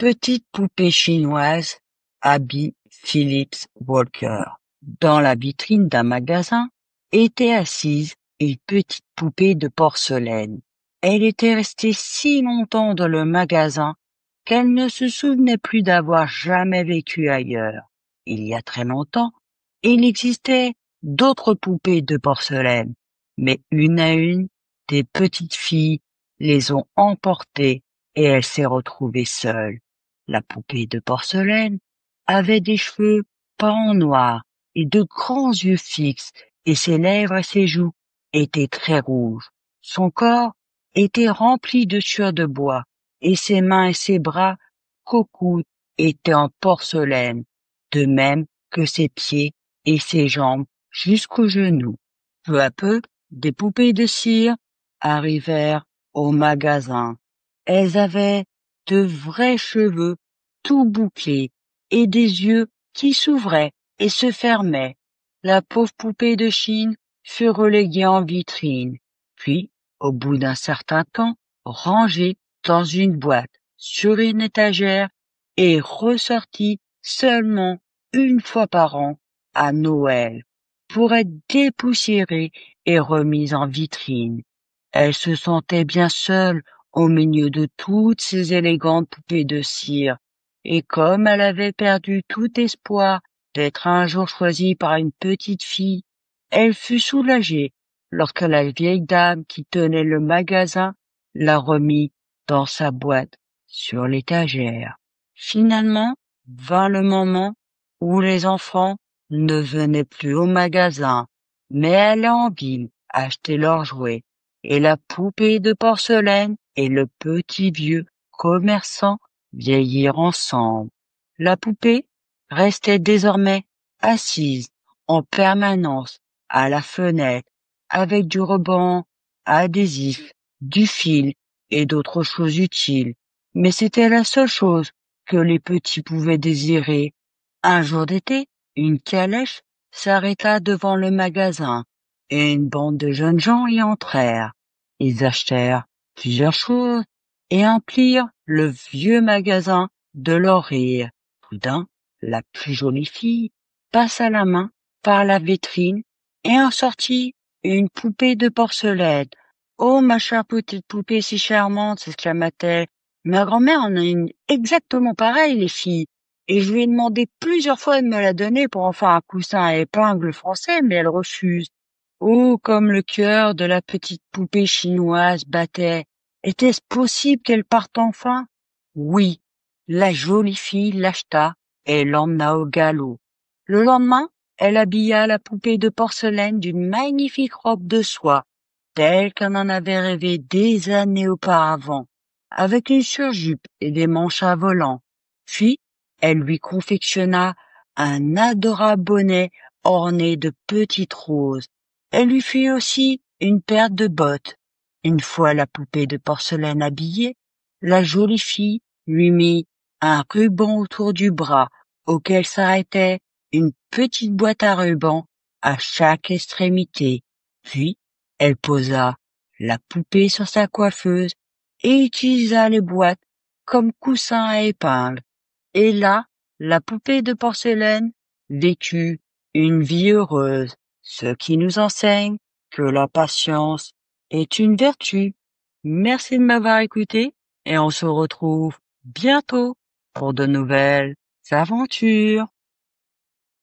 Petite poupée chinoise, Abby Phillips Walker. Dans la vitrine d'un magasin était assise une petite poupée de porcelaine. Elle était restée si longtemps dans le magasin qu'elle ne se souvenait plus d'avoir jamais vécu ailleurs. Il y a très longtemps, il existait d'autres poupées de porcelaine, mais une à une, des petites filles les ont emportées et elle s'est retrouvée seule. La poupée de porcelaine avait des cheveux peints en noir et de grands yeux fixes, et ses lèvres et ses joues étaient très rouges. Son corps était rempli de sueur de bois, et ses mains et ses bras cocoutes étaient en porcelaine, de même que ses pieds et ses jambes jusqu'aux genoux. Peu à peu, des poupées de cire arrivèrent au magasin. Elles avaient de vrais cheveux tout bouclés et des yeux qui s'ouvraient et se fermaient. La pauvre poupée de Chine fut reléguée en vitrine, puis, au bout d'un certain temps, rangée dans une boîte sur une étagère et ressortie seulement une fois par an à Noël pour être dépoussiérée et remise en vitrine. Elle se sentait bien seule au milieu de toutes ces élégantes poupées de cire, et comme elle avait perdu tout espoir d'être un jour choisie par une petite fille, elle fut soulagée lorsque la vieille dame qui tenait le magasin la remit dans sa boîte sur l'étagère. Finalement, vint le moment où les enfants ne venaient plus au magasin, mais allaient en ville acheter leurs jouets, et la poupée de porcelaine et le petit vieux commerçant vieillirent ensemble. La poupée restait désormais assise en permanence à la fenêtre avec du ruban adhésif, du fil et d'autres choses utiles. Mais c'était la seule chose que les petits pouvaient désirer. Un jour d'été, une calèche s'arrêta devant le magasin et une bande de jeunes gens y entrèrent. Ils achetèrent plusieurs choses et emplirent le vieux magasin de leur rire. Soudain, la plus jolie fille passa la main par la vitrine et en sortit une poupée de porcelaine. « Oh, ma chère petite poupée si charmante !» s'exclama-t-elle. « Ma grand-mère en a une exactement pareille, les filles. Et je lui ai demandé plusieurs fois de me la donner pour en faire un coussin à épingles français, mais elle refuse. » Oh, comme le cœur de la petite poupée chinoise battait. Était-ce possible qu'elle parte enfin? Oui, la jolie fille l'acheta et l'emmena au galop. Le lendemain, elle habilla la poupée de porcelaine d'une magnifique robe de soie, telle qu'on en avait rêvé des années auparavant, avec une surjupe et des manches à volants. Puis, elle lui confectionna un adorable bonnet orné de petites roses. Elle lui fit aussi une paire de bottes. Une fois la poupée de porcelaine habillée, la jolie fille lui mit un ruban autour du bras auquel s'arrêtait une petite boîte à ruban à chaque extrémité. Puis, elle posa la poupée sur sa coiffeuse et utilisa les boîtes comme coussin à épingles. Et là, la poupée de porcelaine vécut une vie heureuse, ce qui nous enseigne que la patience est une vertu. Merci de m'avoir écouté et on se retrouve bientôt pour de nouvelles aventures.